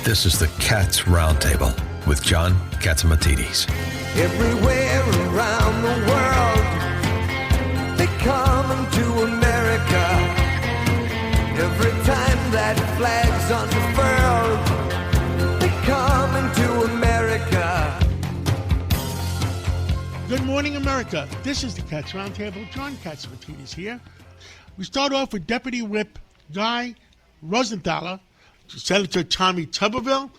This is the Cats Roundtable with John Catsimatidis. Everywhere around the world, they come to America. Every time that flag's unfurled, they come into America. Good morning, America. This is the Cats Roundtable. John Catsimatidis here. We start off with Deputy Whip Guy Rosenthaler, Senator Tommy Tuberville,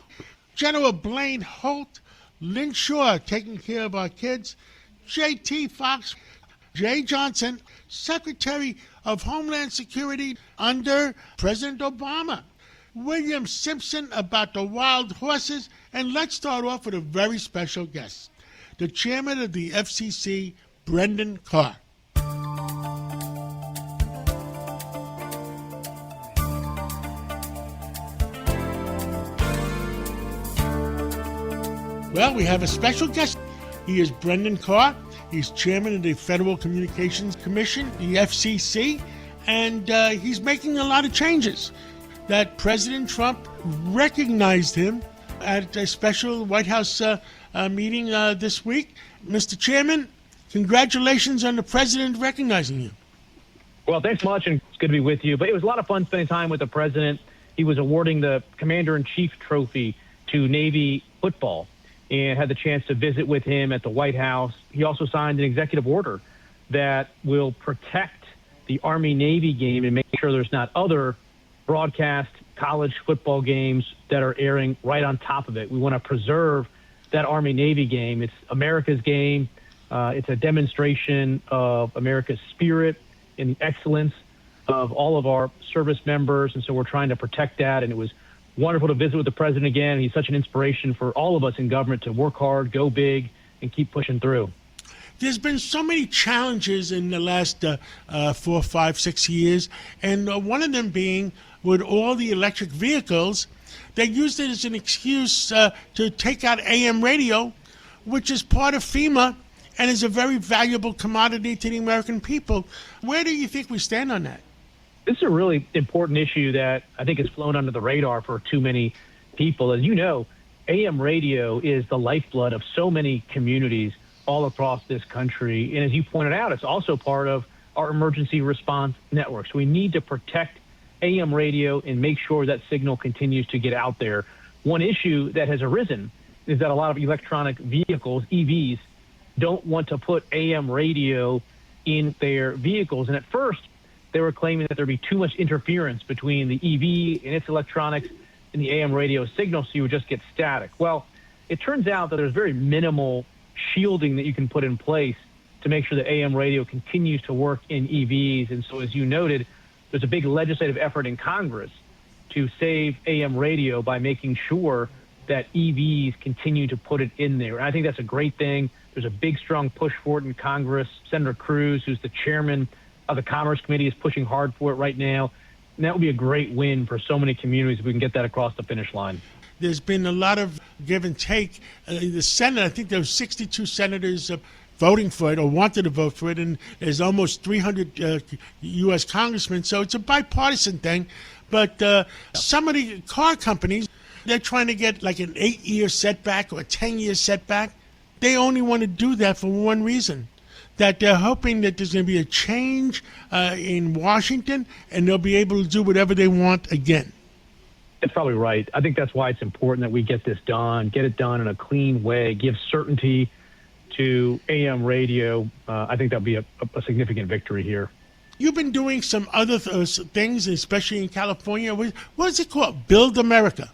General Blaine Holt, Lynn Shaw taking care of our kids, J.T. Fox, Jay Johnson, Secretary of Homeland Security under President Obama, William Simpson about the wild horses, and let's start off with a very special guest, the chairman of the FCC, Brendan Carr. Well, we have a special guest. He is Brendan Carr. He's chairman of the Federal Communications Commission, the FCC, and he's making a lot of changes. That President Trump recognized him at a special White House meeting this week. Mr. Chairman, congratulations on the president recognizing you. Well, thanks much, and it's good to be with you. But it was a lot of fun spending time with the president. He was awarding the Commander-in-Chief trophy to Navy football, and had the chance to visit with him at the White House. He also signed an executive order that will protect the Army-Navy game and make sure there's not other broadcast college football games that are airing right on top of it. We want to preserve that Army-Navy game. It's America's game. It's a demonstration of America's spirit and the excellence of all of our service members, and so we're trying to protect that, and it was wonderful to visit with the president again. He's such an inspiration for all of us in government to work hard, go big, and keep pushing through. There's been so many challenges in the last 4, 5, 6 years, and one of them being with all the electric vehicles, they used it as an excuse to take out AM radio, which is part of FEMA and is a very valuable commodity to the American people. Where do you think we stand on that? This is a really important issue that I think has flown under the radar for too many people. As you know, AM radio is the lifeblood of so many communities all across this country. And as you pointed out, it's also part of our emergency response network. So we need to protect AM radio and make sure that signal continues to get out there. One issue that has arisen is that a lot of electronic vehicles, EVs, don't want to put AM radio in their vehicles. And at first, they were claiming that there'd be too much interference between the EV and its electronics and the AM radio signal, so you would just get static. Well, it turns out that there's very minimal shielding that you can put in place to make sure that AM radio continues to work in EVs. And so, as you noted, there's a big legislative effort in Congress to save AM radio by making sure that EVs continue to put it in there. And I think that's a great thing. There's a big, strong push for it in Congress. Senator Cruz, who's the chairman of the Commerce Committee, is pushing hard for it right now. And that would be a great win for so many communities if we can get that across the finish line. There's been a lot of give and take. The Senate, I think there were 62 senators voting for it or wanted to vote for it, and there's almost 300 U.S. congressmen. So it's a bipartisan thing. But some of the car companies, they're trying to get like an 8-year setback or a 10-year setback. They only want to do that for one reason, that they're hoping that there's going to be a change in Washington and they'll be able to do whatever they want again. That's probably right. I think that's why it's important that we get this done, get it done in a clean way, give certainty to AM radio. I think that'll be a significant victory here. You've been doing some other things, especially in California. What is it called? Build America.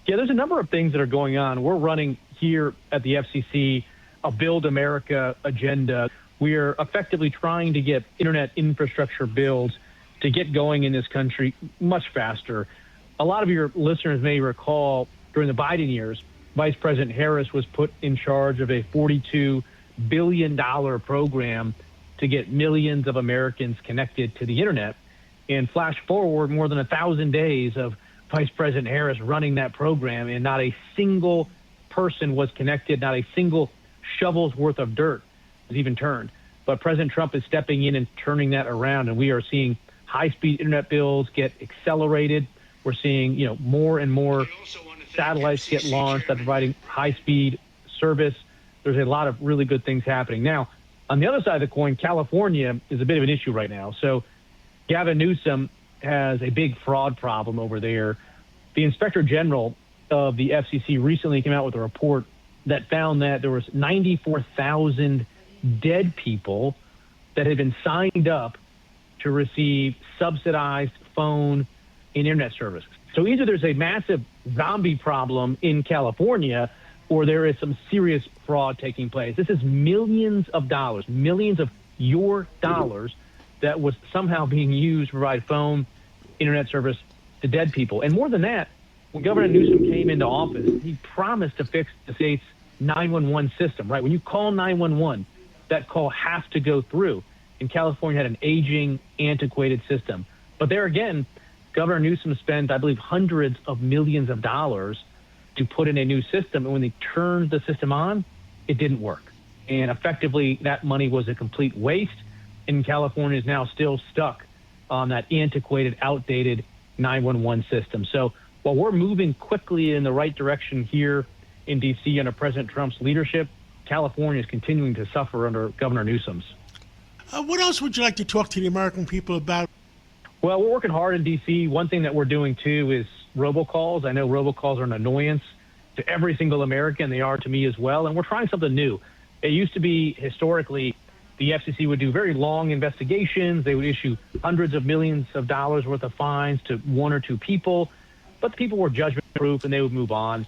Yeah, there's a number of things that are going on. We're running here at the FCC a Build America agenda. We are effectively trying to get internet infrastructure builds to get going in this country much faster. A lot of your listeners may recall during the Biden years, Vice President Harris was put in charge of a $42 billion program to get millions of Americans connected to the internet. And flash forward more than 1,000 days of Vice President Harris running that program, and not a single person was connected, not a single shovel's worth of dirt was even turned. But President Trump is stepping in and turning that around, and we are seeing high-speed internet builds get accelerated. We're seeing, more and more satellites get launched that are providing high-speed service. There's a lot of really good things happening. Now, on the other side of the coin, California is a bit of an issue right now. So Gavin Newsom has a big fraud problem over there. The Inspector General of the FCC recently came out with a report that found that there was 94,000 dead people that had been signed up to receive subsidized phone and internet service. So either there's a massive zombie problem in California, or there is some serious fraud taking place. This is millions of dollars, millions of your dollars that was somehow being used to provide phone, internet service to dead people. And more than that, when Governor Newsom came into office, he promised to fix the state's 911 system, right? When you call 911, that call has to go through. And California had an aging, antiquated system. But there again, Governor Newsom spent, I believe, hundreds of millions of dollars to put in a new system. And when they turned the system on, it didn't work. And effectively, that money was a complete waste. And California is now still stuck on that antiquated, outdated 911 system. So while we're moving quickly in the right direction here in D.C. under President Trump's leadership, California is continuing to suffer under Governor Newsom's. What else would you like to talk to the American people about? Well, we're working hard in D.C. One thing that we're doing, too, is robocalls. I know robocalls are an annoyance to every single American. They are to me as well. And we're trying something new. It used to be, historically, the FCC would do very long investigations. They would issue hundreds of millions of dollars worth of fines to one or two people. But the people were judgment-proof, and they would move on.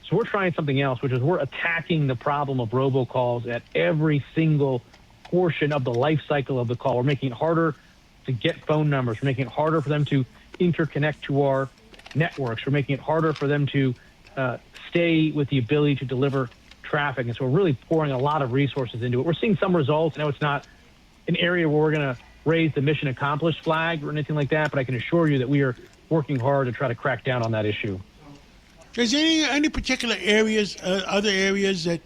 So we're trying something else, which is we're attacking the problem of robocalls at every single portion of the life cycle of the call. We're making it harder to get phone numbers. We're making it harder for them to interconnect to our networks. We're making it harder for them to stay with the ability to deliver traffic. And so we're really pouring a lot of resources into it. We're seeing some results. I know it's not an area where we're going to raise the mission accomplished flag or anything like that, but I can assure you that we are working hard to try to crack down on that issue. Is there any particular areas, other areas that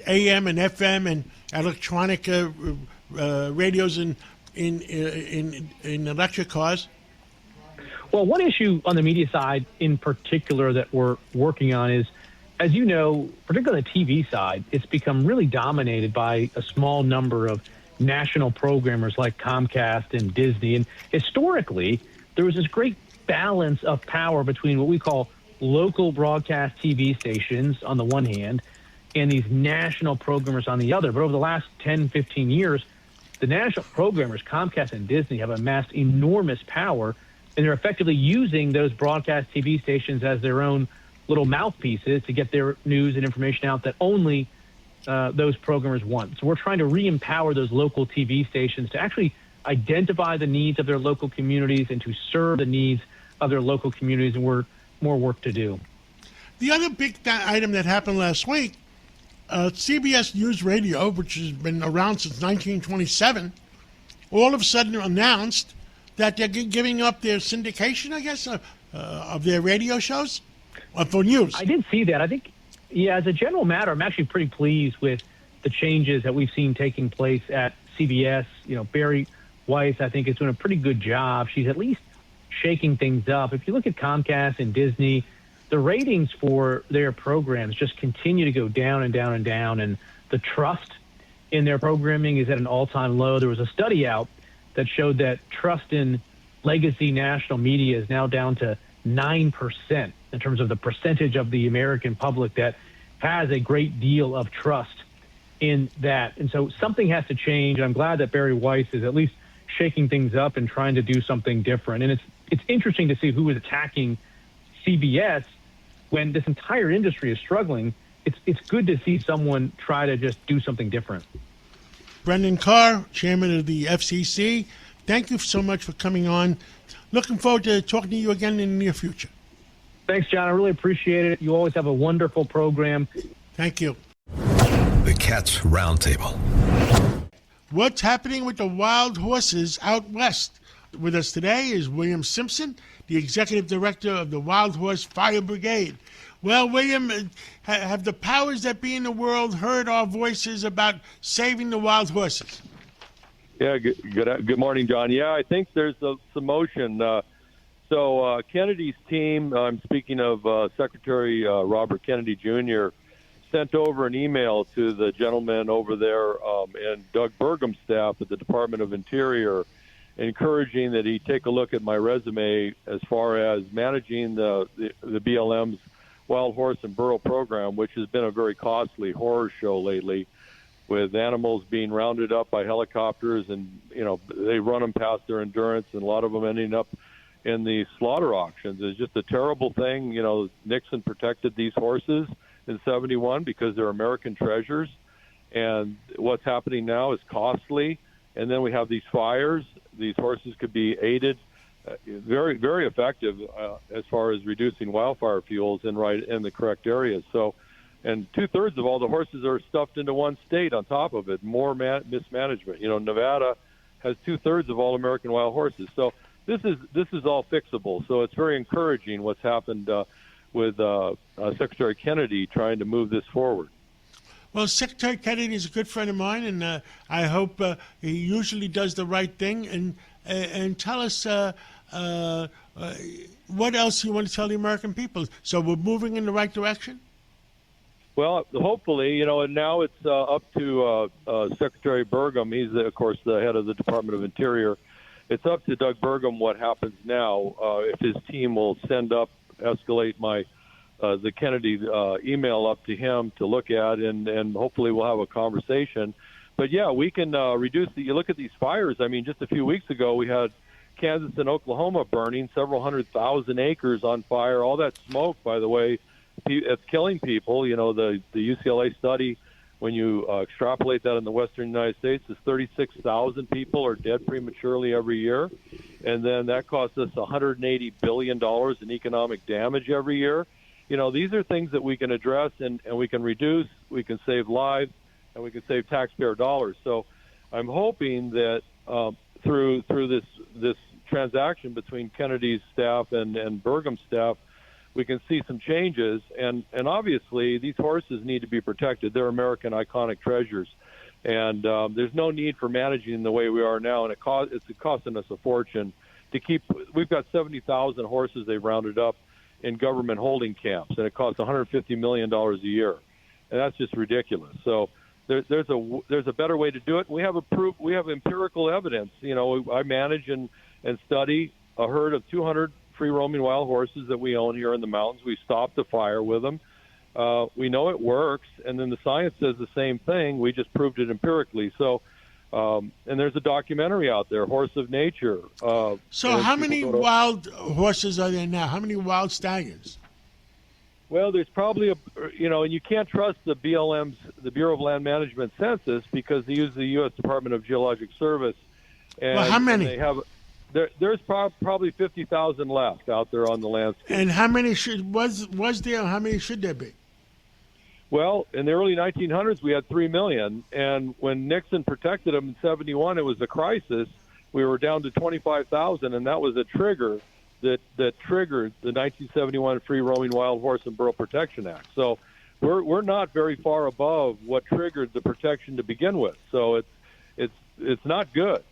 AM and FM and electronic radios in electric cars? Well, one issue on the media side in particular that we're working on is, as you know, particularly on the TV side, it's become really dominated by a small number of national programmers like Comcast and Disney. And historically, there was this great balance of power between what we call local broadcast TV stations on the one hand and these national programmers on the other. But over the last 10, 15 years, the national programmers, Comcast and Disney, have amassed enormous power, and they're effectively using those broadcast TV stations as their own little mouthpieces to get their news and information out that only those programmers want. So we're trying to re-empower those local TV stations to actually identify the needs of their local communities and to serve the needs of their local communities, and we're more work to do. The other big item that happened last week, CBS News Radio, which has been around since 1927, all of a sudden announced that they're giving up their syndication, I guess, of their radio shows for news. I did see that. I think, yeah, as a general matter, I'm actually pretty pleased with the changes that we've seen taking place at CBS. You know, Barry Weiss, I think, is doing a pretty good job. She's at least shaking things up. If you look at Comcast and Disney, the ratings for their programs just continue to go down and down and down, and the trust in their programming is at an all-time low. There was a study out that showed that trust in legacy national media is now down to 9% in terms of the percentage of the American public that has a great deal of trust in that. And so something has to change. I'm glad that Barry Weiss is at least shaking things up and trying to do something different. And it's interesting to see who is attacking CBS when this entire industry is struggling. It's good to see someone try to just do something different. Brendan Carr, chairman of the FCC, thank you so much for coming on. Looking forward to talking to you again in the near future. Thanks, John. I really appreciate it. You always have a wonderful program. Thank you. The Cats Roundtable. What's happening with the wild horses out west? With us today is William Simpson, the executive director of the Wild Horse Fire Brigade. Well, William, have the powers that be in the world heard our voices about saving the wild horses? Yeah, good morning, John. Yeah, I think there's some motion. So Kennedy's team, I'm speaking of Secretary Robert Kennedy Jr., sent over an email to the gentleman over there and Doug Burgum's staff at the Department of Interior, encouraging that he take a look at my resume as far as managing the BLM's wild horse and burro program, which has been a very costly horror show lately, with animals being rounded up by helicopters, and they run them past their endurance, and a lot of them ending up in the slaughter auctions. It's just a terrible thing. Nixon protected these horses in 71 because they're American treasures, and what's happening now is costly. And then we have these fires. These horses could be aided, very, very effective as far as reducing wildfire fuels in the correct areas. So, and 2/3 of all the horses are stuffed into one state on top of it. More mismanagement. Nevada has 2/3 of all American wild horses. So this is all fixable. So it's very encouraging what's happened with Secretary Kennedy trying to move this forward. Well, Secretary Kennedy is a good friend of mine, and I hope he usually does the right thing. And tell us what else you want to tell the American people. So we're moving in the right direction? Well, hopefully, and now it's up to Secretary Burgum. He's, of course, the head of the Department of Interior. It's up to Doug Burgum what happens now. If his team will escalate the Kennedy email up to him to look at, and hopefully we'll have a conversation. But, yeah, we can reduce you look at these fires. I mean, just a few weeks ago we had Kansas and Oklahoma burning, several 100,000 acres on fire. All that smoke, by the way, it's killing people. The UCLA study, when you extrapolate that in the western United States, is 36,000 people are dead prematurely every year. And then that costs us $180 billion in economic damage every year. These are things that we can address and we can reduce, we can save lives, and we can save taxpayer dollars. So I'm hoping that through this transaction between Kennedy's staff and Burgum's staff, we can see some changes. And obviously, these horses need to be protected. They're American iconic treasures. And there's no need for managing the way we are now, and it's costing us a fortune to keep. We've got 70,000 horses they've rounded up in government holding camps, and it costs $150 million a year, and that's just ridiculous. So there's a better way to do it. We have empirical evidence. I manage and study a herd of 200 free-roaming wild horses that we own here in the mountains. We stopped the fire with them. We know it works, and then the science says the same thing. We just proved it empirically. So, and there's a documentary out there, Horse of Nature. So how many wild horses are there now? How many wild stallions? Well, there's probably and you can't trust the BLM's, the Bureau of Land Management census, because they use the U.S. Department of Geologic Service. And well, how many? They have, there's probably 50,000 left out there on the landscape. And how many was there? How many should there be? Well, in the early 1900s, we had 3 million, and when Nixon protected them in 71, it was a crisis. We were down to 25,000, and that was a trigger that triggered the 1971 Free Roaming Wild Horse and Burro Protection Act. So we're not very far above what triggered the protection to begin with. So it's not good.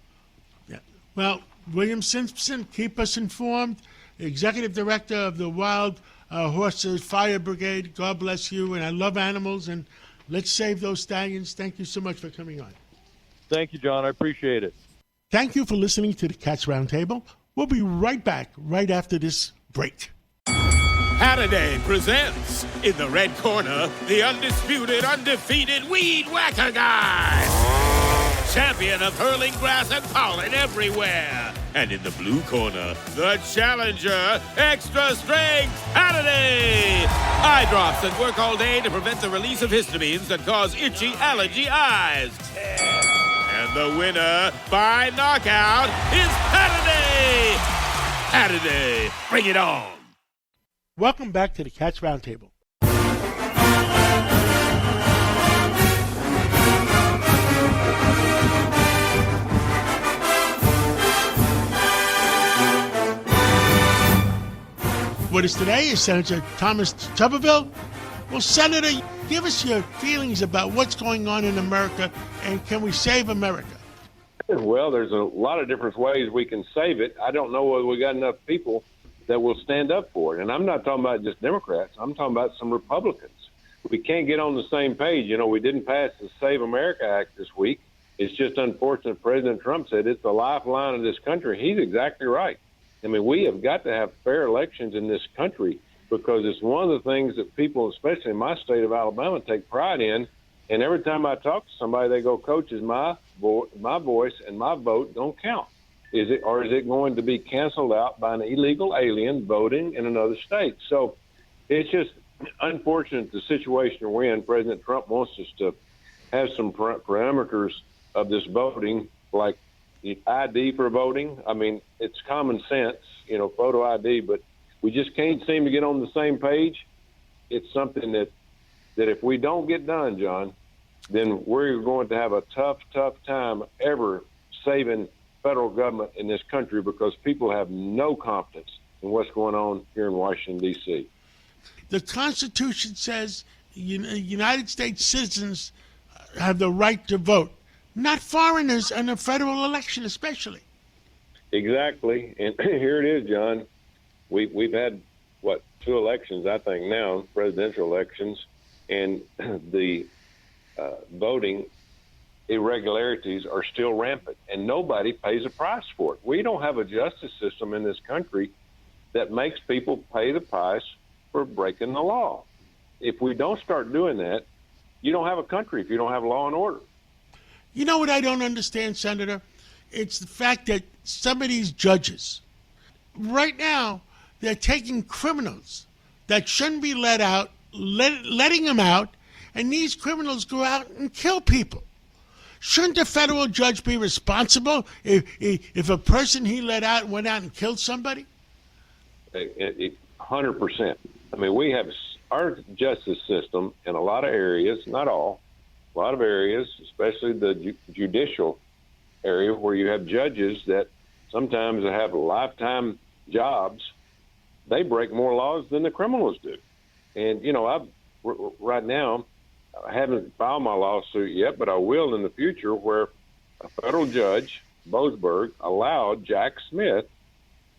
Yeah. Well, William Simpson, keep us informed. Executive Director of the Wild Horses Fire Brigade. God bless you. And I love animals, and let's save those stallions. Thank you so much for coming on. Thank you, John. I appreciate it. Thank you for listening to the Cats Roundtable. We'll be right back right after this break. Halliday presents, in the red corner, the undisputed, undefeated Weed Whacker Guy. Champion of hurling grass and pollen everywhere. And in the blue corner, the challenger, extra strength Halliday. Eye drops that work all day to prevent the release of histamines that cause itchy allergy eyes. And the winner by knockout is Halliday. Halliday, bring it on. Welcome back to the Cats Roundtable. With us today is Senator Thomas Tuberville. Well, Senator, give us your feelings about what's going on in America, and can we save America? Well, there's a lot of different ways we can save it. I don't know whether we got enough people that will stand up for it. And I'm not talking about just Democrats. I'm talking about some Republicans. We can't get on the same page. You know, we didn't pass the Save America Act this week. It's just unfortunate President Trump said it's the lifeline of this country. He's exactly right. I mean, we have got to have fair elections in this country because it's one of the things that people, especially in my state of Alabama, take pride in. And every time I talk to somebody, they go, Coach, is my voice and my vote don't count? Is it going to be canceled out by an illegal alien voting in another state? So it's just unfortunate the situation we're in. President Trump wants us to have some parameters of this voting, like the ID for voting. I mean, it's common sense, you know, photo ID, but we just can't seem to get on the same page. It's something that if we don't get done, John, then we're going to have a tough time ever saving federal government in this country because people have no confidence in what's going on here in Washington, D.C. The Constitution says United States citizens have the right to vote, not foreigners in a federal election especially. Exactly. And here it is, John. We've had, 2 elections, I think now, presidential elections, and the voting irregularities are still rampant, and nobody pays a price for it. We don't have a justice system in this country that makes people pay the price for breaking the law. If we don't start doing that, you don't have a country if you don't have law and order. You know what I don't understand, Senator? It's the fact that some of these judges, right now, they're taking criminals that shouldn't be let out, letting them out, and these criminals go out and kill people. Shouldn't a federal judge be responsible if a person he let out went out and killed somebody? 100%. I mean, we have our justice system in a lot of areas, not all, a lot of areas, especially the judicial area where you have judges that sometimes have lifetime jobs. They break more laws than the criminals do. And, you know, right now, I haven't filed my lawsuit yet, but I will in the future, where a federal judge, Boasberg, allowed Jack Smith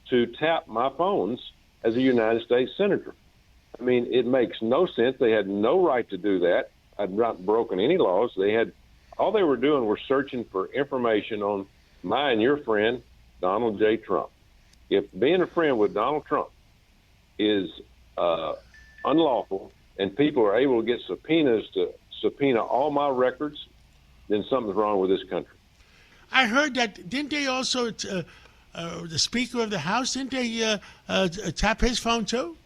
to tap my phones as a United States senator. I mean, it makes no sense. They had no right to do that. I'd not broken any laws. All they were doing was searching for information on my and your friend, Donald J. Trump. If being a friend with Donald Trump is unlawful, and people are able to get subpoenas to subpoena all my records, then something's wrong with this country. I heard that, didn't they also, the Speaker of the House, didn't they tap his phone too?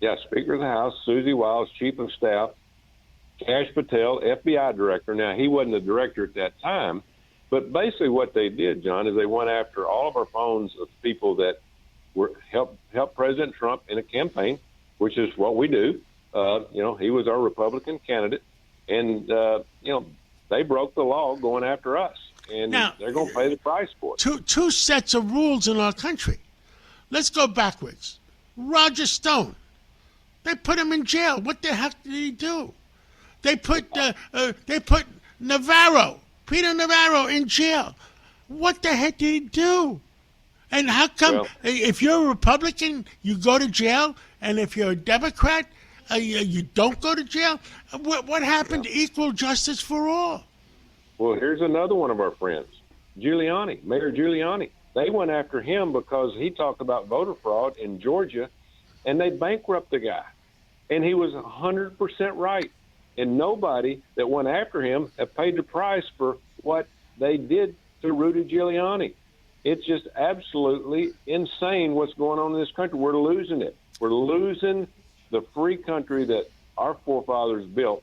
Yeah, Speaker of the House, Susie Wiles, Chief of Staff, Kash Patel, FBI Director. Now, he wasn't the director at that time, but basically what they did, John, is they went after all of our phones of people that were help President Trump in a campaign, which is what we do. He was our Republican candidate, and, they broke the law going after us, and now, they're going to pay the price for it. Two sets of rules in our country. Let's go backwards. Roger Stone, they put him in jail. What the heck did he do? They put Navarro, Peter Navarro, in jail. What the heck did he do? And how come if you're a Republican, you go to jail, and if you're a Democrat, you don't go to jail? What happened to equal justice for all? Well, here's another one of our friends, Giuliani, Mayor Giuliani. They went after him because he talked about voter fraud in Georgia, and they bankrupted the guy. And he was 100% right. And nobody that went after him have paid the price for what they did to Rudy Giuliani. It's just absolutely insane what's going on in this country. We're losing it. We're losing the free country that our forefathers built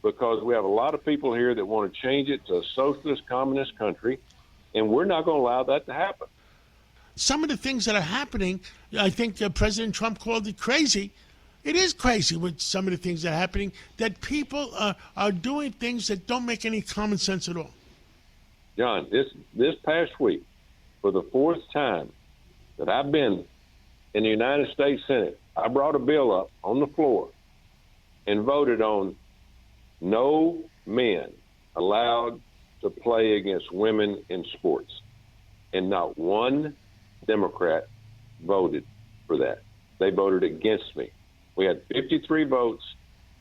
because we have a lot of people here that want to change it to a socialist, communist country, and we're not going to allow that to happen. Some of the things that are happening, I think President Trump called it crazy. It is crazy with some of the things that are happening, that people are doing things that don't make any common sense at all. John, this past week, for the 4th time that I've been in the United States Senate, I brought a bill up on the floor and voted on no men allowed to play against women in sports. And not one Democrat voted for that. They voted against me. We had 53 votes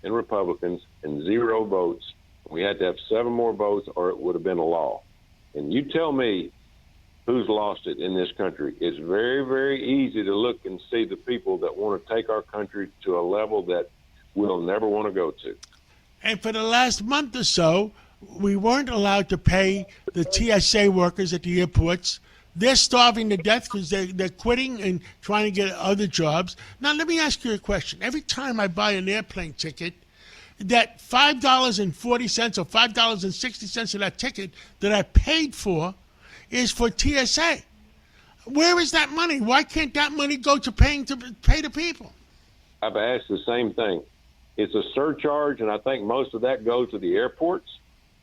in Republicans and 0 votes. We had to have 7 more votes or it would have been a law. And you tell me who's lost it in this country. It's very, very easy to look and see the people that want to take our country to a level that we'll never want to go to. And for the last month or so, we weren't allowed to pay the TSA workers at the airports. They're starving to death because they're quitting and trying to get other jobs. Now, let me ask you a question. Every time I buy an airplane ticket, that $5.40 or $5.60 of that ticket that I paid for is for TSA. Where is that money? Why can't that money go to pay the people? I've asked the same thing. It's a surcharge, and I think most of that goes to the airports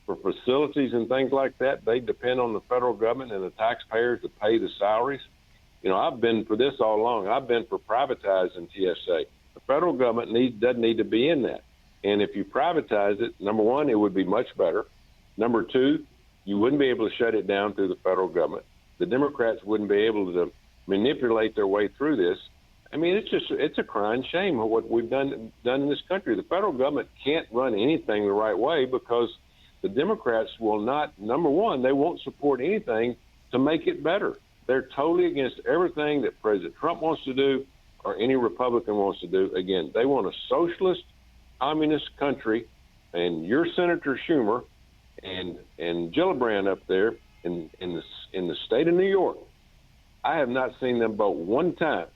for facilities and things like that. They depend on the federal government and the taxpayers to pay the salaries. You know, I've been for this all along. I've been for privatizing TSA. The federal government doesn't need to be in that. And if you privatize it, number one, it would be much better. Number two, you wouldn't be able to shut it down through the federal government. The Democrats wouldn't be able to manipulate their way through this. I mean, it's a crying shame of what we've done in this country. The federal government can't run anything the right way because the Democrats will not, number one, they won't support anything to make it better. They're totally against everything that President Trump wants to do or any Republican wants to do. Again, they want a socialist, communist country, and your Senator Schumer and Gillibrand up there in the state of New York, I have not seen them vote one time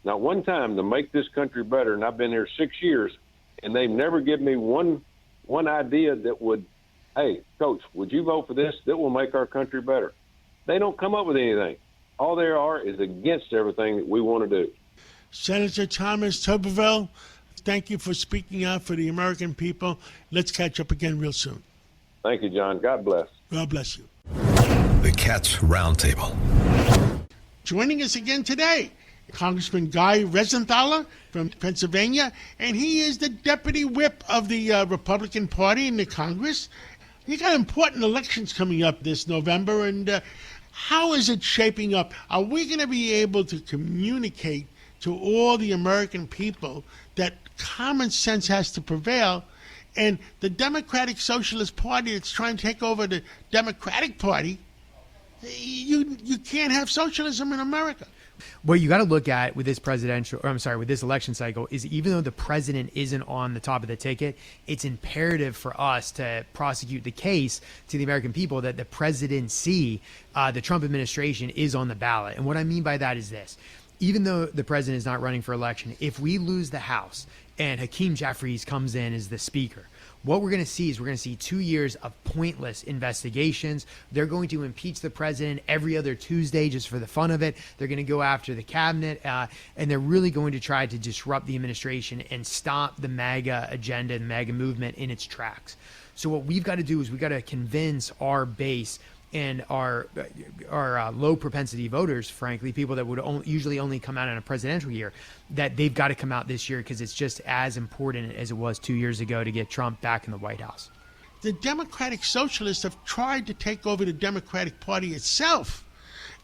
to make this country better, and I've been here 6 years, and they've never given me one idea that would, hey, Coach, would you vote for this? That will make our country better. They don't come up with anything. All they are is against everything that we want to do. Senator Thomas Tuberville, thank you for speaking out for the American people. Let's catch up again real soon. Thank you, John. God bless. God bless you. The Cats Roundtable. Joining us again today, Congressman Guy Roundtable from Pennsylvania, and he is the deputy whip of the Republican Party in the Congress. You got important elections coming up this November, and how is it shaping up? Are we going to be able to communicate to all the American people that common sense has to prevail, and the Democratic Socialist Party that's trying to take over the Democratic Party, you can't have socialism in America? What you got to look at with this with this election cycle is even though the president isn't on the top of the ticket, it's imperative for us to prosecute the case to the American people that the presidency, the Trump administration, is on the ballot. And what I mean by that is this. Even though the president is not running for election, if we lose the House and Hakeem Jeffries comes in as the speaker, what we're going to see is 2 years of pointless investigations. They're going to impeach the president every other Tuesday just for the fun of it. They're going to go after the cabinet, and they're really going to try to disrupt the administration and stop the MAGA agenda and the MAGA movement in its tracks. So what we've got to do is we've got to convince our base and our low propensity voters, frankly, people that would usually only come out in a presidential year, that they've got to come out this year because it's just as important as it was 2 years ago to get Trump back in the White House. The Democratic Socialists have tried to take over the Democratic Party itself,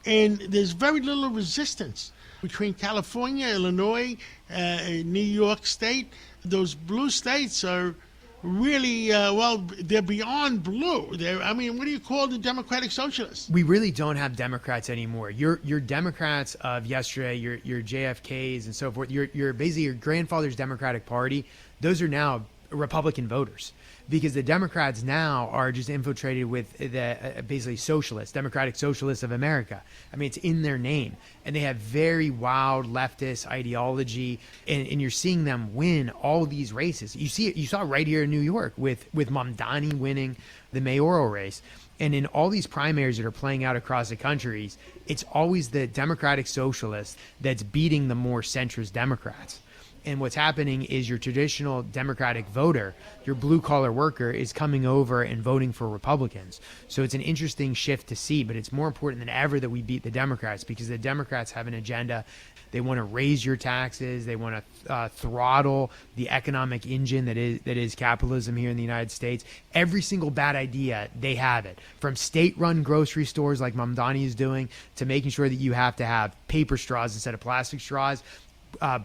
and there's very little resistance between California, Illinois, New York State. Those blue states are really, they're beyond blue. What do you call the Democratic Socialists? We really don't have Democrats anymore. Your Democrats of yesterday, your JFKs and so forth, your basically your grandfather's Democratic Party, those are now Republican voters. Because the Democrats now are just infiltrated with the basically socialists, Democratic Socialists of America. I mean, it's in their name. And they have very wild leftist ideology. And you're seeing them win all these races. You saw it right here in New York with Mamdani winning the mayoral race. And in all these primaries that are playing out across the country, it's always the Democratic Socialists that's beating the more centrist Democrats. And what's happening is your traditional Democratic voter, your blue-collar worker, is coming over and voting for Republicans. So it's an interesting shift to see, but it's more important than ever that we beat the Democrats, because the Democrats have an agenda. They want to raise your taxes. They want to throttle the economic engine that is capitalism here in the United States. Every single bad idea, they have it. From state-run grocery stores like Mamdani is doing, to making sure that you have to have paper straws instead of plastic straws,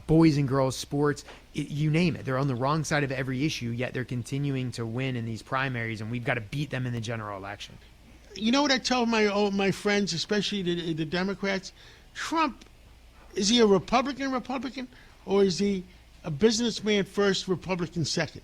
boys and girls sports, you name it. They're on the wrong side of every issue, yet they're continuing to win in these primaries, and we've got to beat them in the general election. You know what I tell my friends, especially the Democrats? Trump, is he a Republican, or is he a businessman first, Republican second?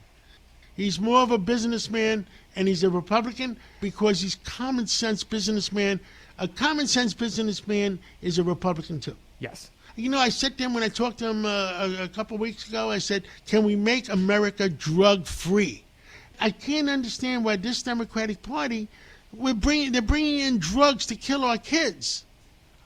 He's more of a businessman, and he's a Republican because he's common sense businessman. A common sense businessman is a Republican too. Yes. You know, I said to him when I talked to him a couple weeks ago, I said, can we make America drug-free? I can't understand why this Democratic Party, they're bringing in drugs to kill our kids.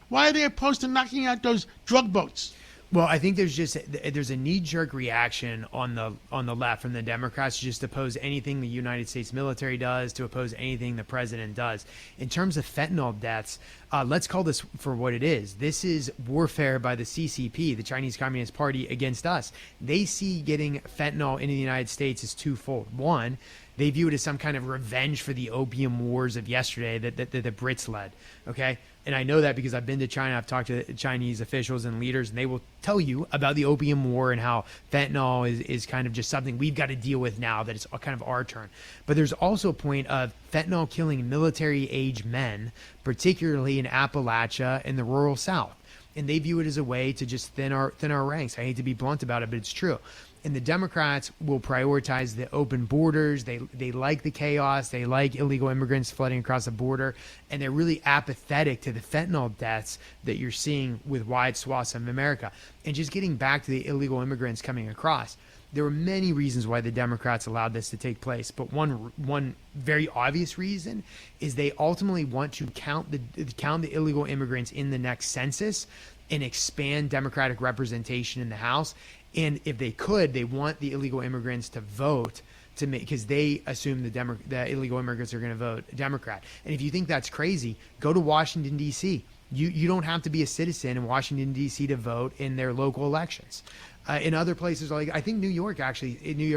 Why are they opposed to knocking out those drug boats? Well, I think there's a knee-jerk reaction on the left from the Democrats to just oppose anything the United States military does, to oppose anything the president does. In terms of fentanyl deaths, let's call this for what it is. This is warfare by the CCP, the Chinese Communist Party, against us. They see getting fentanyl into the United States as twofold. One, they view it as some kind of revenge for the opium wars of yesterday that the Brits led. Okay? And I know that because I've been to China. I've talked to Chinese officials and leaders, and they will tell you about the opium war and how fentanyl is kind of just something we've got to deal with now, that it's kind of our turn. But there's also a point of fentanyl killing military-age men, particularly in Appalachia and the rural South. And they view it as a way to just thin our ranks. I hate to be blunt about it, but it's true. And the Democrats will prioritize the open borders. They like the chaos. They like illegal immigrants flooding across the border. And they're really apathetic to the fentanyl deaths that you're seeing with wide swaths of America. And just getting back to the illegal immigrants coming across, there were many reasons why the Democrats allowed this to take place. But one very obvious reason is they ultimately want to count the illegal immigrants in the next census and expand Democratic representation in the House. And if they could, they want the illegal immigrants to vote to make, because they assume the illegal immigrants are going to vote Democrat. And if you think that's crazy, go to Washington, D.C. You don't have to be a citizen in Washington, D.C. to vote in their local elections. In other places, like I think New York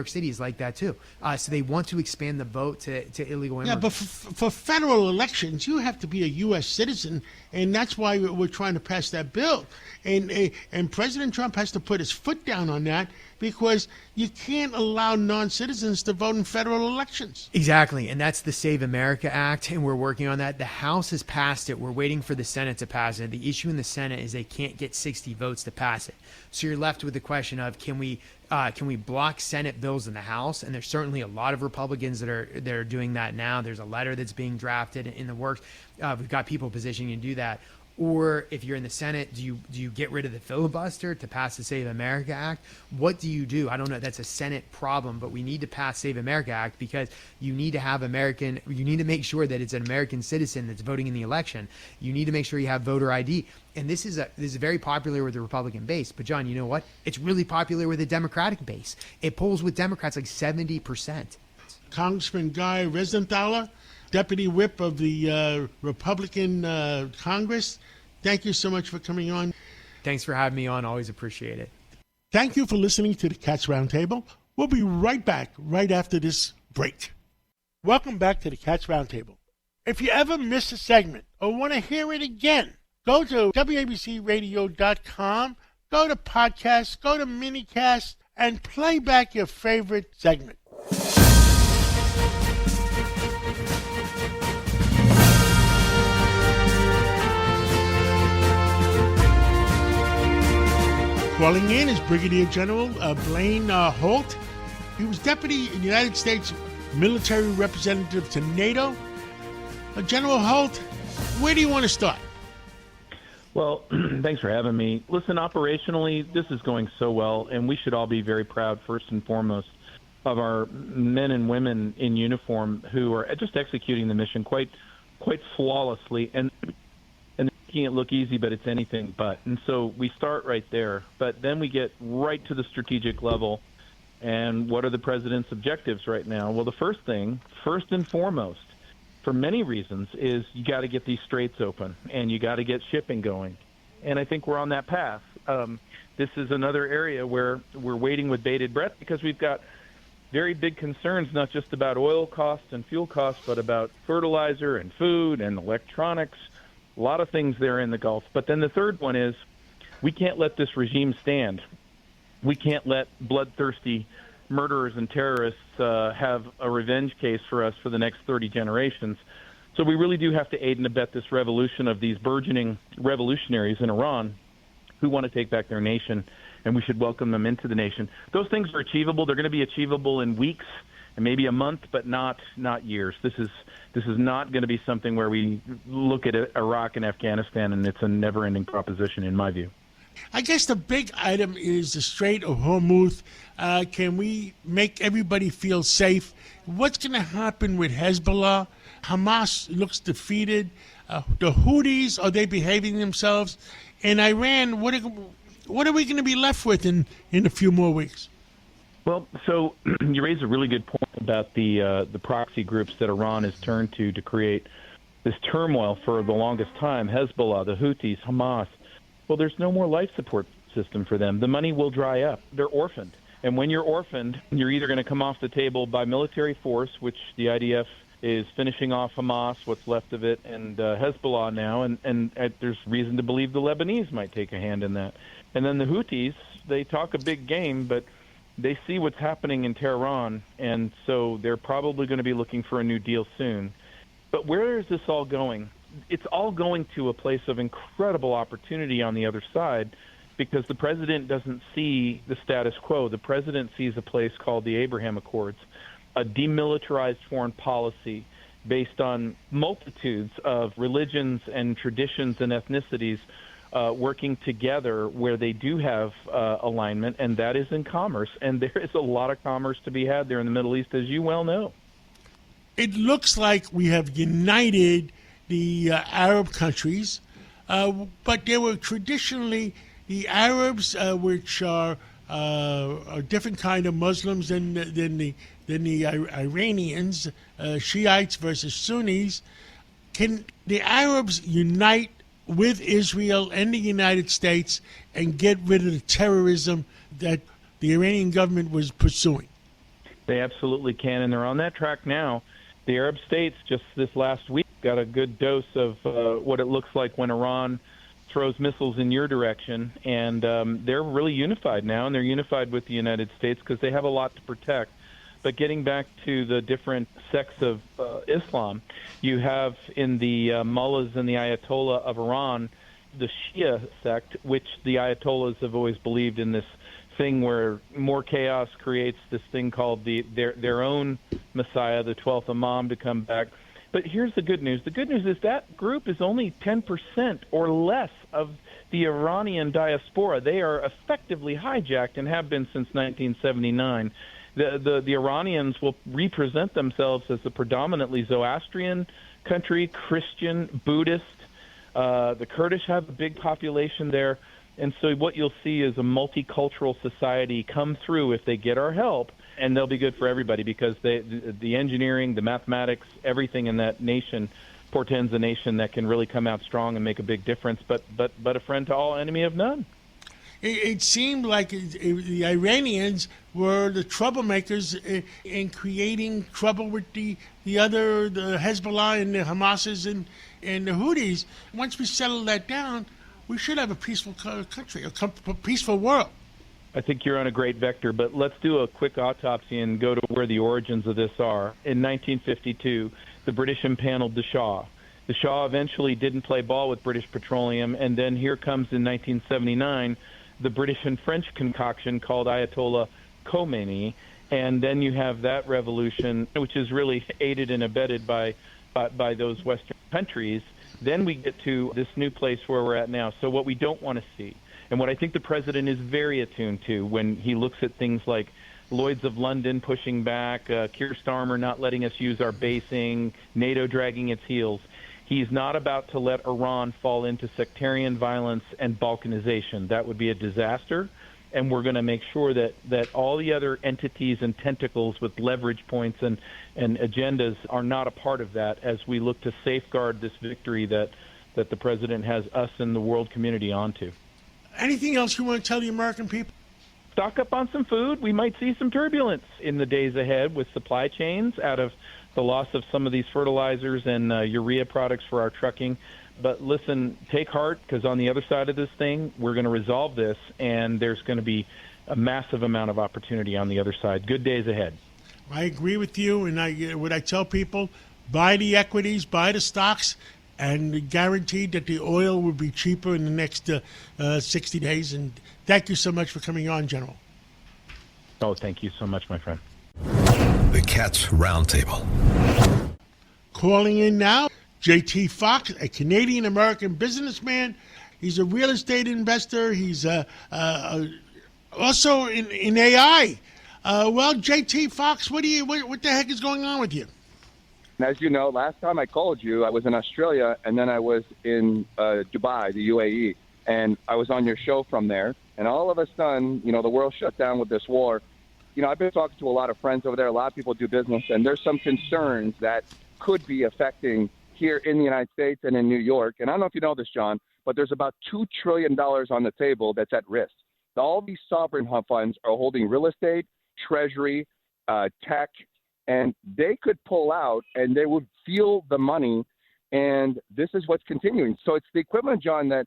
City is like that too. So they want to expand the vote to illegal immigrants. Yeah, but for federal elections, you have to be a U.S. citizen, and that's why we're trying to pass that bill. And President Trump has to put his foot down on that, because you can't allow non-citizens to vote in federal elections. Exactly, and that's the Save America Act, and we're working on that. The House has passed it. We're waiting for the Senate to pass it. The issue in the Senate is they can't get 60 votes to pass it. So you're left with the question of, can we block Senate bills in the House? And there's certainly a lot of Republicans that are doing that now. There's a letter that's being drafted in the works. We've got people positioning to do that. Or if you're in the Senate, do you get rid of the filibuster to pass the Save America Act? What do you do? I don't know. That's a Senate problem, but we need to pass Save America Act, because you need to make sure that it's an American citizen that's voting in the election. You need to make sure you have voter ID. And this is very popular with the Republican base. But John, you know what? It's really popular with the Democratic base. It polls with Democrats like 70%. Congressman Guy Roundtable, Deputy Whip of the Republican Congress, thank you so much for coming on. Thanks for having me on. Always appreciate it. Thank you for listening to the Cats Roundtable. We'll be right back right after this break. Welcome back to the Cats Roundtable. If you ever miss a segment or want to hear it again, go to WABCRadio.com, go to podcasts, go to minicast, and play back your favorite segment. Calling in is Brigadier General Blaine Holt. He was Deputy United States Military Representative to NATO. General Holt, where do you want to start? Well, thanks for having me. Listen, operationally, this is going so well, and we should all be very proud, first and foremost, of our men and women in uniform who are just executing the mission quite flawlessly. And making it look easy, but it's anything but. And so we start right there. But then we get right to the strategic level. And what are the president's objectives right now? Well, the first thing, first and foremost, for many reasons, is you got to get these straits open and you got to get shipping going. And I think we're on that path. This is another area where we're waiting with bated breath because we've got very big concerns, not just about oil costs and fuel costs, but about fertilizer and food and electronics, a lot of things there in the Gulf. But then the third one is we can't let this regime stand. We can't let bloodthirsty murderers and terrorists have a revenge case for us for the next 30 generations. So we really do have to aid and abet this revolution of these burgeoning revolutionaries in Iran who want to take back their nation, and we should welcome them into the nation. Those things are achievable. They're going to be achievable in weeks and maybe a month, but not years. This is not going to be something where we look at Iraq and Afghanistan and it's a never-ending proposition, in my view. I guess the big item is the Strait of Hormuz. Can we make everybody feel safe? What's going to happen with Hezbollah? Hamas looks defeated. The Houthis, are they behaving themselves? And Iran, what are we going to be left with in a few more weeks? Well, so you raise a really good point about the proxy groups that Iran has turned to create this turmoil for the longest time. Hezbollah, the Houthis, Hamas. Well, there's no more life support system for them. The money will dry up. They're orphaned. And when you're orphaned, you're either going to come off the table by military force, which the IDF is finishing off Hamas, what's left of it, and Hezbollah now, and there's reason to believe the Lebanese might take a hand in that. And then the Houthis, they talk a big game, but they see what's happening in Tehran, and so they're probably going to be looking for a new deal soon. But where is this all going? It's all going to a place of incredible opportunity on the other side because the president doesn't see the status quo. The president sees a place called the Abraham Accords, a demilitarized foreign policy based on multitudes of religions and traditions and ethnicities working together where they do have alignment, and that is in commerce. And there is a lot of commerce to be had there in the Middle East, as you well know. It looks like we have united the Arab countries, but there were traditionally the Arabs, which are a different kind of Muslims than the Iranians, Shiites versus Sunnis. Can the Arabs unite with Israel and the United States and get rid of the terrorism that the Iranian government was pursuing? They absolutely can, and they're on that track now. The Arab states just this last week got a good dose of what it looks like when Iran throws missiles in your direction, and they're really unified now, and they're unified with the United States because they have a lot to protect. But getting back to the different sects of Islam, you have in the mullahs and the Ayatollah of Iran, the Shia sect, which the Ayatollahs have always believed in this thing where more chaos creates this thing called their own Messiah, the 12th Imam, to come back. But here's the good news. The good news is that group is only 10% or less of the Iranian diaspora. They are effectively hijacked and have been since 1979. The Iranians will represent themselves as a predominantly Zoroastrian country, Christian, Buddhist. The Kurdish have a big population there. And so what you'll see is a multicultural society come through if they get our help, and they'll be good for everybody because the engineering, the mathematics, everything in that nation portends a nation that can really come out strong and make a big difference, but a friend to all, enemy of none. It seemed like the Iranians were the troublemakers in creating trouble with the Hezbollah and the Hamases and the Houthis. Once we settle that down, we should have a peaceful country, a peaceful world. I think you're on a great vector, but let's do a quick autopsy and go to where the origins of this are. In 1952, the British impaneled the Shah. The Shah eventually didn't play ball with British Petroleum, and then here comes in 1979 the British and French concoction called Ayatollah Khomeini, and then you have that revolution, which is really aided and abetted by those Western countries. Then we get to this new place where we're at now. So what we don't want to see, and what I think the president is very attuned to when he looks at things like Lloyd's of London pushing back, Keir Starmer not letting us use our basing, NATO dragging its heels, He's not about to let Iran fall into sectarian violence and balkanization. That would be a disaster. And we're going to make sure that all the other entities and tentacles with leverage points and agendas are not a part of that as we look to safeguard this victory that the president has us and the world community onto. Anything else you want to tell the American people? Stock up on some food. We might see some turbulence in the days ahead with supply chains out of the loss of some of these fertilizers and urea products for our trucking. But listen, take heart, because on the other side of this thing, we're going to resolve this, and there's going to be a massive amount of opportunity on the other side. Good days ahead. I agree with you, and what I tell people, buy the equities, buy the stocks, and guaranteed that the oil will be cheaper in the next 60 days. And thank you so much for coming on, General. Oh, thank you so much, my friend. The Cats Roundtable. Calling in now, J.T. Fox, a Canadian-American businessman. He's a real estate investor. He's also in AI. Well, J.T. Fox, what the heck is going on with you? As you know, last time I called you, I was in Australia, and then I was in Dubai, the UAE, and I was on your show from there. And all of a sudden, the world shut down with this war. I've been talking to a lot of friends over there. A lot of people do business, and there's some concerns that could be affecting here in the United States and in New York. And I don't know if you know this, John, but there's about $2 trillion on the table that's at risk. All these sovereign funds are holding real estate, treasury, tech, and they could pull out and they would feel the money. And this is what's continuing. So it's the equivalent, John, that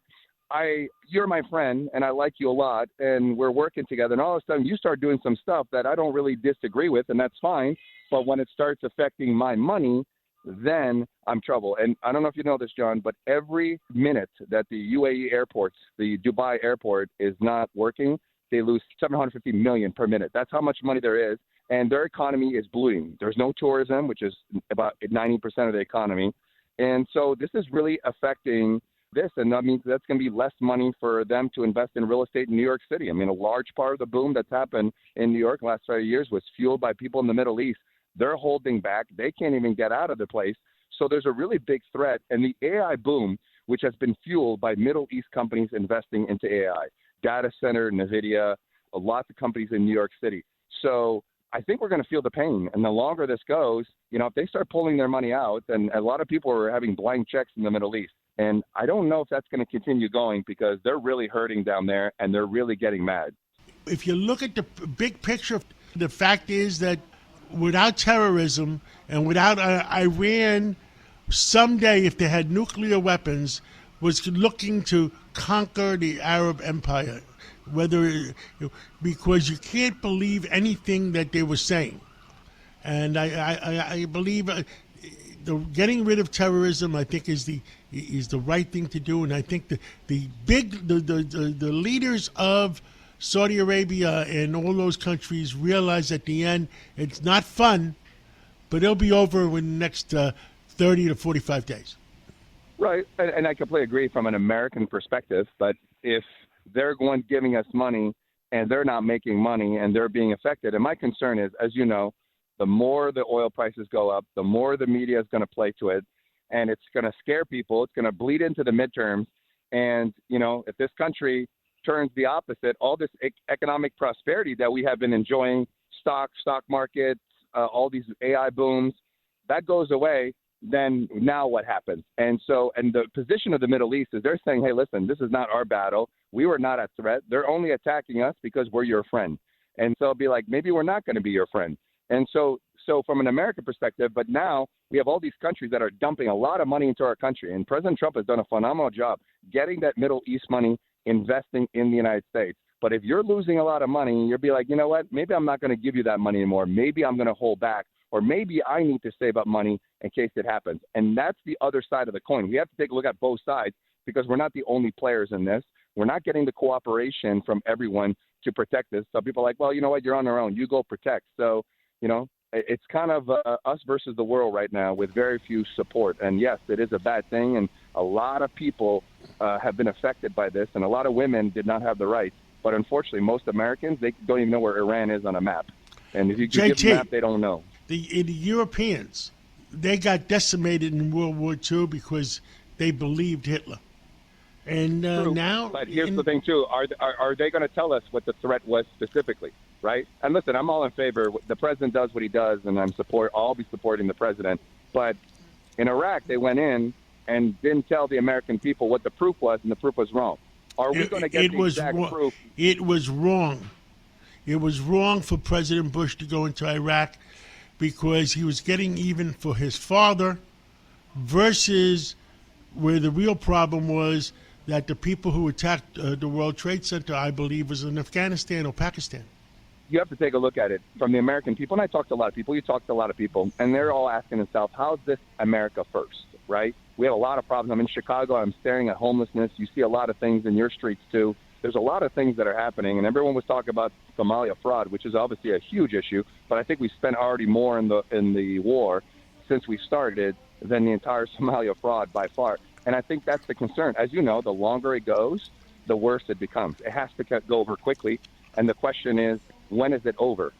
you're my friend and I like you a lot and we're working together. And all of a sudden you start doing some stuff that I don't really disagree with, and that's fine. But when it starts affecting my money, then I'm trouble. And I don't know if you know this, John, but every minute that the UAE airports, the Dubai airport is not working, they lose $750 million per minute. That's how much money there is. And their economy is blooming. There's no tourism, which is about 90% of the economy. And so this is really affecting this. And that means that's going to be less money for them to invest in real estate in New York City. I mean, a large part of the boom that's happened in New York the last 5 years was fueled by people in the Middle East. They're holding back. They can't even get out of the place. So there's a really big threat. And the AI boom, which has been fueled by Middle East companies investing into AI, data center, NVIDIA, lots of companies in New York City. So I think we're going to feel the pain. And the longer this goes, if they start pulling their money out, then a lot of people are having blank checks in the Middle East. And I don't know if that's going to continue going because they're really hurting down there and they're really getting mad. If you look at the big picture, the fact is that without terrorism and without Iran, someday, if they had nuclear weapons, was looking to conquer the Arab empire, because you can't believe anything that they were saying. And I believe getting rid of terrorism, I think, is the right thing to do. And I think the leaders of Saudi Arabia and all those countries realize at the end it's not fun, but it'll be over in the next 30 to 45 days. Right, and I completely agree from an American perspective, but if they're giving us money and they're not making money and they're being affected, and my concern is, as you know, the more the oil prices go up, the more the media is going to play to it, and it's going to scare people. It's going to bleed into the midterms, and, if this country turns the opposite, all this economic prosperity that we have been enjoying, stock markets, all these AI booms, that goes away, then now what happens? And the position of the Middle East is they're saying, hey, listen, this is not our battle. We were not a threat. They're only attacking us because we're your friend. And so it'll be like, maybe we're not going to be your friend. And so from an American perspective, but now we have all these countries that are dumping a lot of money into our country. And President Trump has done a phenomenal job getting that Middle East money, investing in the United States. But if you're losing a lot of money, you'll be like, you know what, maybe I'm not going to give you that money anymore. Maybe I'm going to hold back, or maybe I need to save up money in case it happens. And that's the other side of the coin. We have to take a look at both sides because we're not the only players in this. We're not getting the cooperation from everyone to protect this. So people are like, well, you know what, you're on your own. You go protect. So, it's kind of us versus the world right now with very few support. And yes, it is a bad thing. And a lot of people have been affected by this. And a lot of women did not have the rights. But unfortunately, most Americans, they don't even know where Iran is on a map. And if you give them a map, they don't know. The Europeans, they got decimated in World War II because they believed Hitler. And now... But here's the thing, too. Are they going to tell us what the threat was specifically, right? And listen, I'm all in favor. The president does what he does, and I'll be supporting the president. But in Iraq, they went in and didn't tell the American people what the proof was, and the proof was wrong. Are we going to get the exact proof? It was wrong. It was wrong for President Bush to go into Iraq because he was getting even for his father versus where the real problem was that the people who attacked the World Trade Center, I believe, was in Afghanistan or Pakistan. You have to take a look at it from the American people. And I talked to a lot of people. You talk to a lot of people, and they're all asking themselves, how's this America first, right? We have a lot of problems. I'm in Chicago. I'm staring at homelessness. You see a lot of things in your streets, too. There's a lot of things that are happening, and everyone was talking about Somalia fraud, which is obviously a huge issue, but I think we spent already more in the war since we started than the entire Somalia fraud by far. And I think that's the concern. As you know, the longer it goes, the worse it becomes. It has to go over quickly, and the question is, when is it over,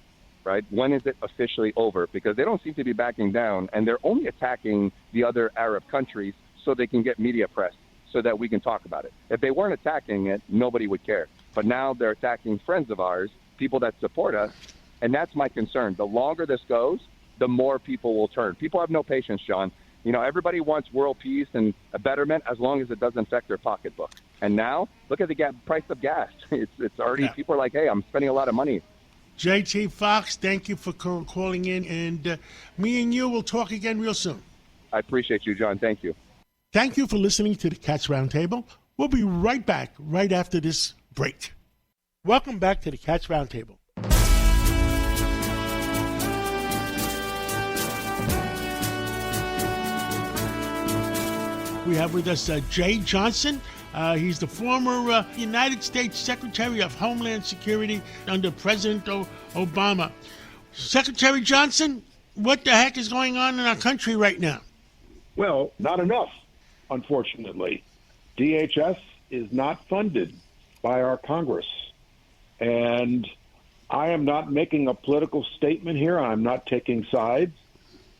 right? When is it officially over? Because they don't seem to be backing down, and they're only attacking the other Arab countries so they can get media press, so that we can talk about it. If they weren't attacking it, nobody would care. But now they're attacking friends of ours, people that support us, and that's my concern. The longer this goes, the more people will turn. People have no patience, John. You know, everybody wants world peace and a betterment as long as it doesn't affect their pocketbook. And now, look at the price of gas. It's already, people are like, hey, I'm spending a lot of money. JT Fox, thank you for calling in, and me and you will talk again real soon. I appreciate you, John. Thank you. Thank you for listening to the Cats Roundtable. We'll be right back right after this break. Welcome back to the Cats Roundtable. We have with us Jay Johnson. He's the former United States Secretary of Homeland Security under President Obama. Secretary Johnson, what the heck is going on in our country right now? Well, not enough. Unfortunately, DHS is not funded by our Congress. And I am not making a political statement here. I'm not taking sides.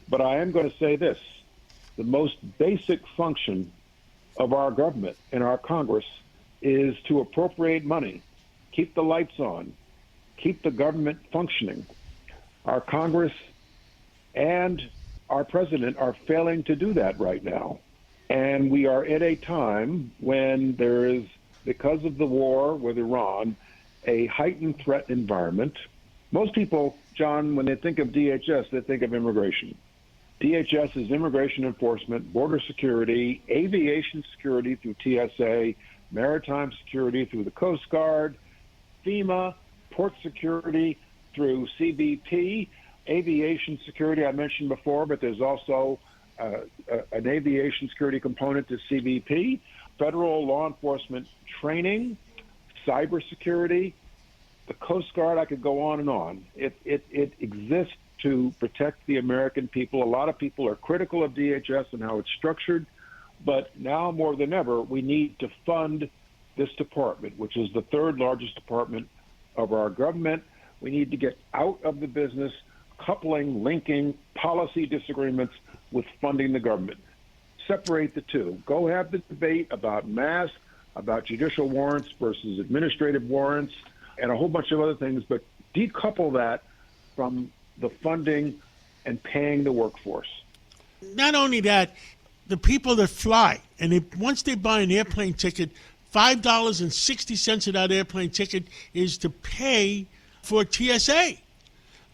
But I am going to say this. The most basic function of our government and our Congress is to appropriate money, keep the lights on, keep the government functioning. Our Congress and our president are failing to do that right now. And we are at a time when there is, because of the war with Iran, a heightened threat environment. Most people, John, when they think of DHS, they think of immigration. DHS is immigration enforcement, border security, aviation security through TSA, maritime security through the Coast Guard, FEMA, port security through CBP, aviation security I mentioned before, but there's also an aviation security component to CBP, federal law enforcement training, cybersecurity, the Coast Guard. I could go on and on. It exists to protect the American people. A lot of people are critical of DHS and how it's structured, but now more than ever, we need to fund this department, which is the third largest department of our government. We need to get out of the business linking policy disagreements with funding the government. Separate the two. Go have the debate about masks, about judicial warrants versus administrative warrants, and a whole bunch of other things, but decouple that from the funding and paying the workforce. Not only that, the people that fly, and once they buy an airplane ticket, $5.60 of that airplane ticket is to pay for TSA.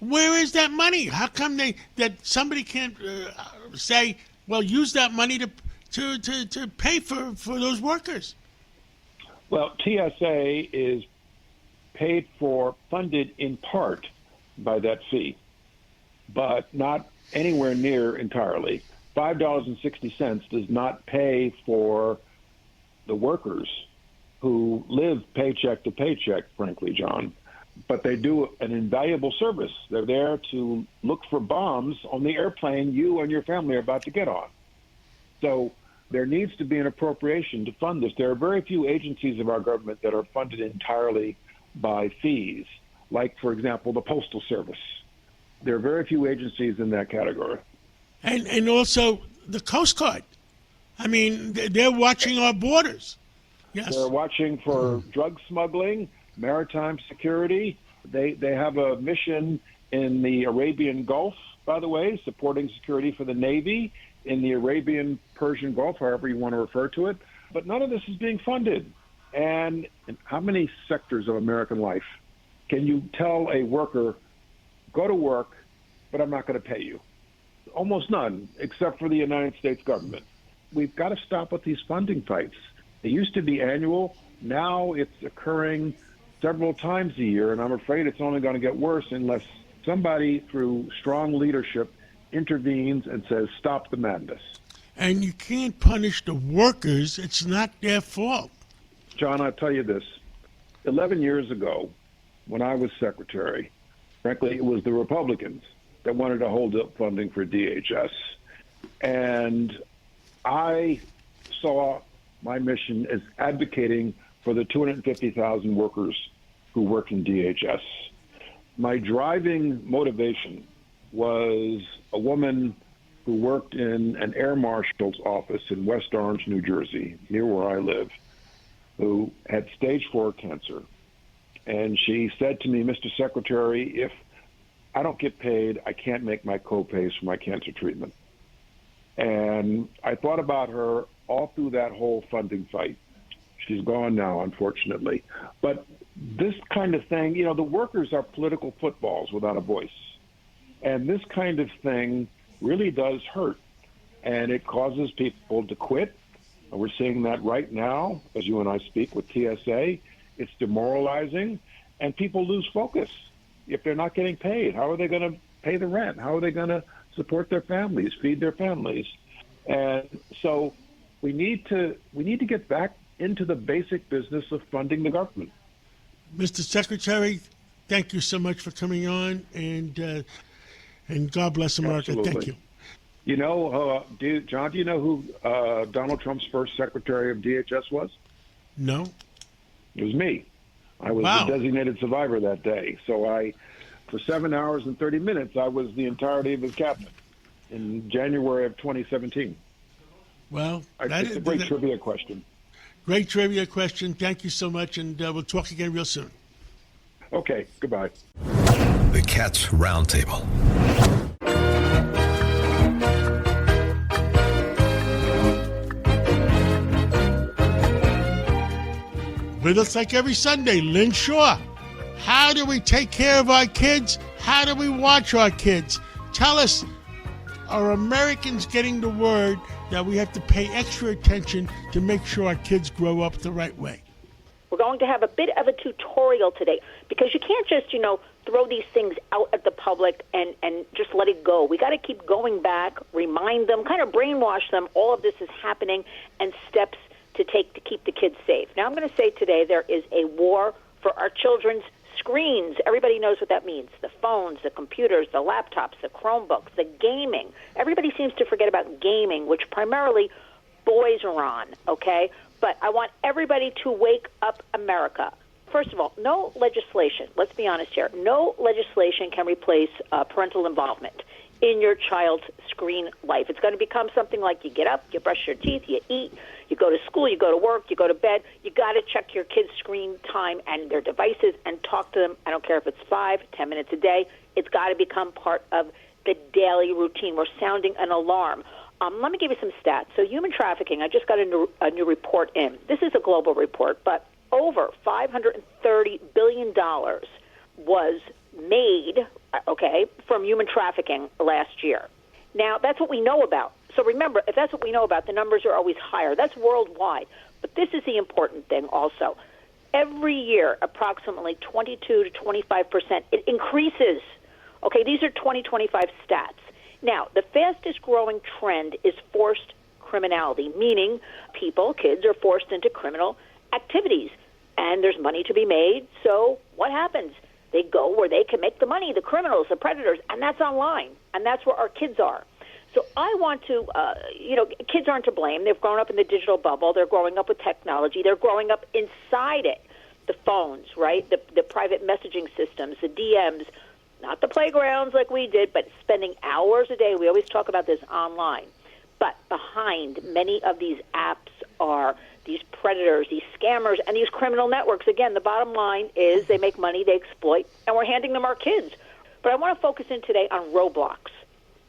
Where is that money? How come that somebody can't say, well, use that money to pay for those workers? Well, TSA is paid for, funded in part by that fee, but not anywhere near entirely. $5.60 does not pay for the workers who live paycheck to paycheck, frankly, John. But they do an invaluable service. They're there to look for bombs on the airplane you and your family are about to get on. So there needs to be an appropriation to fund this. There are very few agencies of our government that are funded entirely by fees, like, for example, the Postal Service. There are very few agencies in that category. And also the Coast Guard. I mean, they're watching our borders. Yes. They're watching for drug smuggling, maritime security. They have a mission in the Arabian Gulf, by the way, supporting security for the Navy in the Arabian Persian Gulf, however you want to refer to it. But none of this is being funded. And in how many sectors of American life can you tell a worker, go to work, but I'm not going to pay you? Almost none, except for the United States government. We've got to stop with these funding fights. They used to be annual. Now it's occurring several times a year, and I'm afraid it's only going to get worse unless somebody, through strong leadership, intervenes and says, stop the madness. And you can't punish the workers. It's not their fault. John, I'll tell you this. 11 years ago, when I was secretary, frankly, it was the Republicans that wanted to hold up funding for DHS. And I saw my mission as advocating for the 250,000 workers who work in DHS. My driving motivation was a woman who worked in an air marshal's office in West Orange, New Jersey, near where I live, who had stage 4 cancer. And she said to me, Mr. Secretary, if I don't get paid, I can't make my co-pays for my cancer treatment. And I thought about her all through that whole funding fight. She's gone now, unfortunately. But this kind of thing, you know, the workers are political footballs without a voice. And this kind of thing really does hurt. And it causes people to quit. And we're seeing that right now, as you and I speak with TSA. It's demoralizing, and people lose focus. If they're not getting paid, how are they going to pay the rent? How are they going to support their families, feed their families? And so we need to get back into the basic business of funding the government. Mr. Secretary, thank you so much for coming on, and God bless America. Absolutely. Thank you. You know, John, do you know who Donald Trump's first Secretary of DHS was? No. It was me. I was Wow. the designated survivor that day. So for 7 hours and 30 minutes, I was the entirety of his cabinet in January of 2017. Well, It's a great trivia question. Great trivia question. Thank you so much, and we'll talk again real soon. Okay, goodbye. The Cats Roundtable. With us like every Sunday, Lynn Shaw. How do we take care of our kids? How do we watch our kids? Tell us, are Americans getting the word that we have to pay extra attention to make sure our kids grow up the right way? We're going to have a bit of a tutorial today because you can't just, throw these things out at the public and just let it go. We got to keep going back, remind them, kind of brainwash them. All of this is happening and steps to take to keep the kids safe. Now, I'm going to say today there is a war for our children's screens. Everybody knows what that means. The phones, the computers, the laptops, the Chromebooks, the gaming. Everybody seems to forget about gaming, which primarily boys are on, okay? But I want everybody to wake up America. First of all, no legislation, let's be honest here, no legislation can replace parental involvement in your child's screen life. It's going to become something like you get up, you brush your teeth, you eat, you go to school, you go to work, you go to bed. You got to check your kids' screen time and their devices and talk to them. I don't care if it's 5, 10 minutes a day. It's got to become part of the daily routine. We're sounding an alarm. Let me give you some stats. So human trafficking, I just got a new report in. This is a global report, but over $530 billion was made, from human trafficking last year. Now, that's what we know about. So remember, if that's what we know about, the numbers are always higher. That's worldwide. But this is the important thing also. Every year, approximately 22 to 25%, it increases. Okay, these are 2025 stats. Now, the fastest growing trend is forced criminality, meaning kids are forced into criminal activities. And there's money to be made, so what happens? They go where they can make the money, the criminals, the predators, and that's online. And that's where our kids are. So I want to, kids aren't to blame. They've grown up in the digital bubble. They're growing up with technology. They're growing up inside it. The phones, right? The private messaging systems, the DMs. not the playgrounds like we did, but spending hours a day. We always talk about this online. But behind many of these apps are these predators, these scammers, and these criminal networks. Again, the bottom line is they make money, they exploit, and we're handing them our kids. But I want to focus in today on Roblox.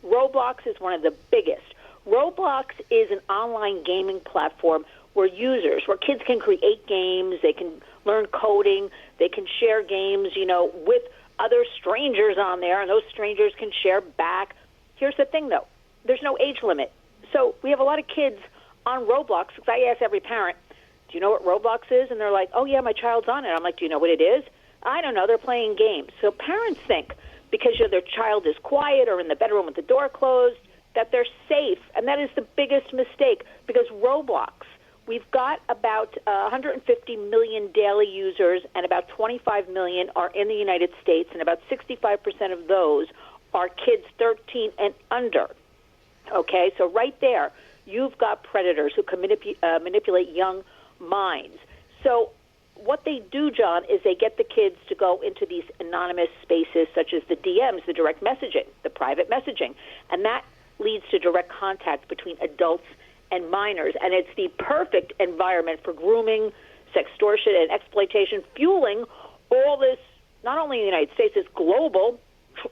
Roblox is one of the biggest. Roblox is an online gaming platform where kids can create games, they can learn coding, they can share games, with other strangers on there, and those strangers can share back. Here's the thing, though. There's no age limit. So we have a lot of kids on Roblox, because I ask every parent, do you know what Roblox is? And they're like, oh, yeah, my child's on it. I'm like, do you know what it is? I don't know. They're playing games. So parents think because their child is quiet or in the bedroom with the door closed that they're safe, and that is the biggest mistake, because Roblox, we've got about 150 million daily users, and about 25 million are in the United States, and about 65% of those are kids 13 and under. Okay, so right there, you've got predators who can manipulate young minds. So what they do, John, is they get the kids to go into these anonymous spaces such as the DMs, the direct messaging, the private messaging, and that leads to direct contact between adults and minors. And it's the perfect environment for grooming, sextortion, and exploitation, fueling all this, not only in the United States, it's global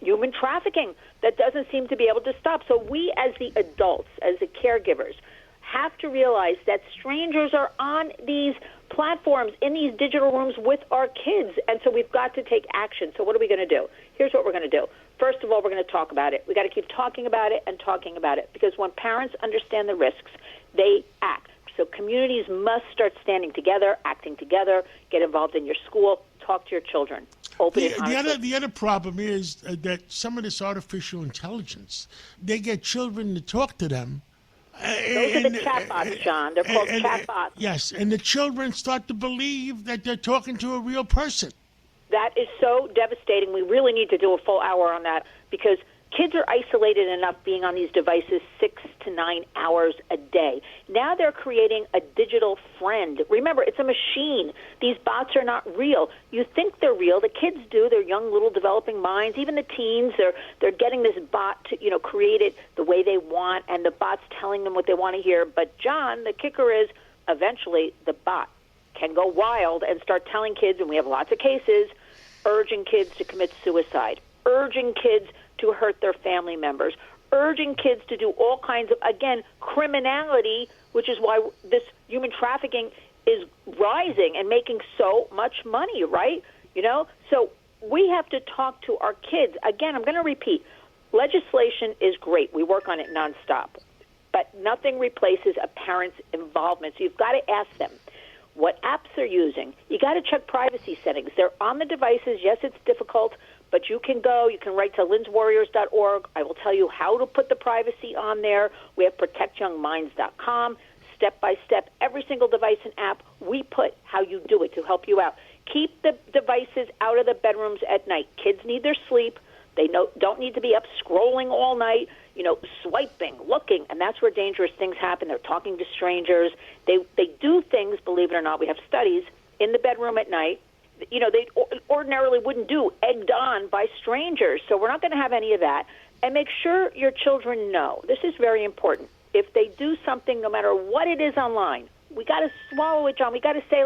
human trafficking that doesn't seem to be able to stop. So we as the adults, as the caregivers, have to realize that strangers are on these platforms, in these digital rooms with our kids, and so we've got to take action. So what are we going to do? Here's what we're going to do. First of all, we're going to talk about it. We've got to keep talking about it and talking about it, because when parents understand the risks, they act. So communities must start standing together, acting together, get involved in your school, talk to your children. The other problem is that some of this artificial intelligence, they get children to talk to them. Those are the chatbots, John. They're called chatbots. Yes, and the children start to believe that they're talking to a real person. That is so devastating. We really need to do a full hour on that, because kids are isolated enough being on these devices 6 to 9 hours a day. Now they're creating a digital friend. Remember, it's a machine. These bots are not real. You think they're real. The kids do. They're young, little developing minds. Even the teens, they're getting this bot to, create it the way they want, and the bot's telling them what they want to hear. But, John, the kicker is eventually the bot can go wild and start telling kids, and we have lots of cases, urging kids to commit suicide, urging kids to hurt their family members, urging kids to do all kinds of, again, criminality, which is why this human trafficking is rising and making so much money, right? So we have to talk to our kids. Again, I'm going to repeat, legislation is great. We work on it nonstop. But nothing replaces a parent's involvement. So you've got to ask them what apps they're using. You got to check privacy settings. They're on the devices. Yes, it's difficult, but you can write to linswarriors.org. I will tell you how to put the privacy on there. We have protectyoungminds.com. Step by step, every single device and app, we put how you do it to help you out. Keep the devices out of the bedrooms at night. Kids need their sleep. They don't need to be up scrolling all night, swiping, looking, and that's where dangerous things happen. They're talking to strangers. They do things, believe it or not, we have studies, in the bedroom at night, they ordinarily wouldn't do, egged on by strangers. So we're not going to have any of that. And make sure your children know. This is very important. If they do something, no matter what it is online, we got to swallow it, John. We got to say,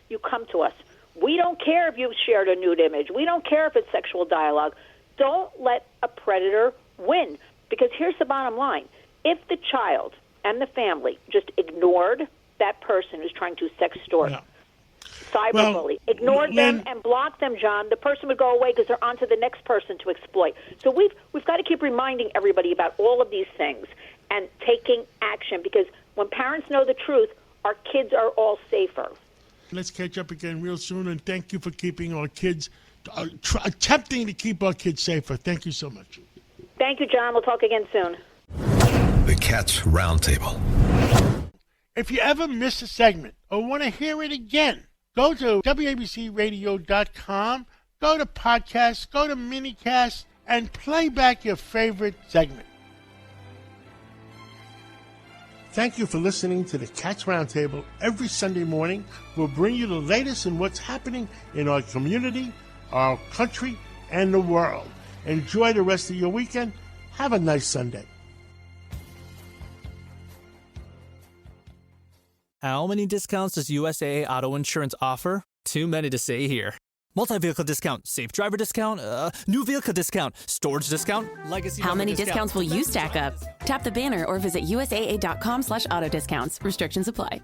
you come to us. We don't care if you've shared a nude image. We don't care if it's sexual dialogue. Don't let a predator win. Because here's the bottom line. If the child and the family just ignored that person who's trying to sextort, cyberbully, ignored them and blocked them, John, the person would go away because they're on to the next person to exploit. So we've got to keep reminding everybody about all of these things and taking action, because when parents know the truth, our kids are all safer. Let's catch up again real soon, and thank you for keeping our kids, attempting to keep our kids safer. Thank you so much. Thank you, John. We'll talk again soon. The Cats Roundtable. If you ever miss a segment or want to hear it again, go to WABCRadio.com, go to podcasts, go to minicast, and play back your favorite segment. Thank you for listening to the Cats Roundtable. Every Sunday morning, we'll bring you the latest in what's happening in our community, our country, and the world. Enjoy the rest of your weekend. Have a nice Sunday. How many discounts does USAA Auto Insurance offer? Too many to say here. Multi-vehicle discount, safe driver discount, new vehicle discount, storage discount, legacy. How many discounts will you stack up? Tap the banner or visit USAA.com/auto discounts. Restrictions apply.